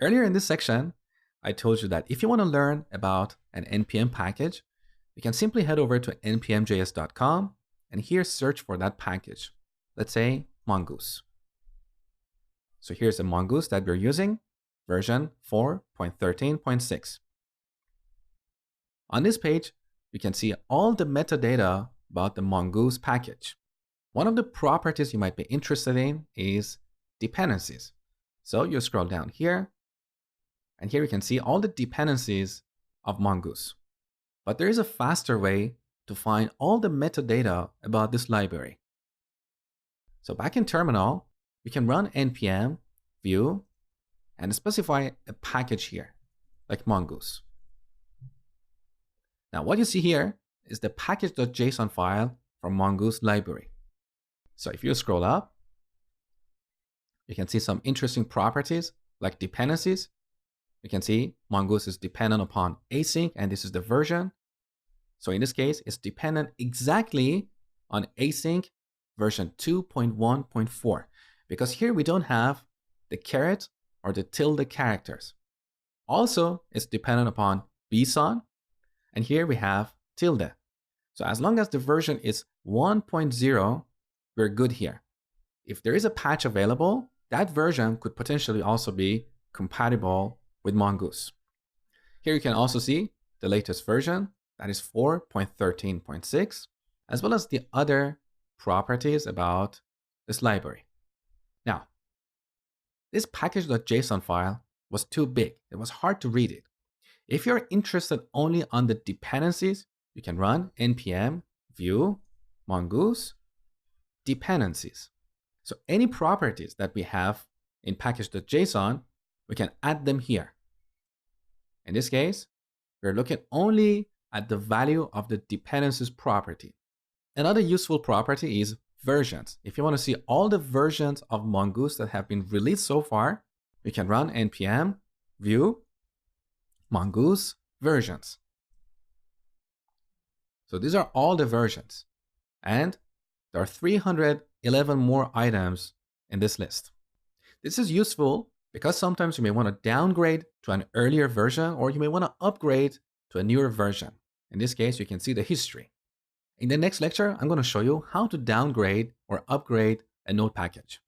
Earlier in this section, I told you that if you want to learn about an NPM package, you can simply head over to npmjs.com and here search for that package. Let's say Mongoose. So here's a Mongoose that we're using, version 4.13.6. On this page, you can see all the metadata about the Mongoose package. One of the properties you might be interested in is dependencies. So you scroll down here, and here you can see all the dependencies of Mongoose. But there is a faster way to find all the metadata about this library. So back in terminal, we can run npm view and specify a package here, like Mongoose. Now what you see here is the package.json file from Mongoose library. So if you scroll up, you can see some interesting properties like dependencies. You can see Mongoose is dependent upon async, and this is the version. So in this case, it's dependent exactly on async version 2.1.4, because here we don't have the caret or the tilde characters. Also, it's dependent upon bson, and here we have tilde. So as long as the version is 1.0, we're good here. If there is a patch available, that version could potentially also be compatible with Mongoose. Here you can also see the latest version, that is 4.13.6, as well as the other properties about this library. Now, this package.json file was too big. It was hard to read it. If you're interested only on the dependencies, you can run npm view mongoose dependencies. So any properties that we have in package.json, we can add them here. In this case, we're looking only at the value of the dependencies property. Another useful property is versions. If you want to see all the versions of Mongoose that have been released so far, you can run npm view mongoose versions. So these are all the versions, and there are 311 more items in this list. This is useful because sometimes you may want to downgrade to an earlier version, or you may want to upgrade to a newer version. In this case, you can see the history. In the next lecture, I'm going to show you how to downgrade or upgrade a node package.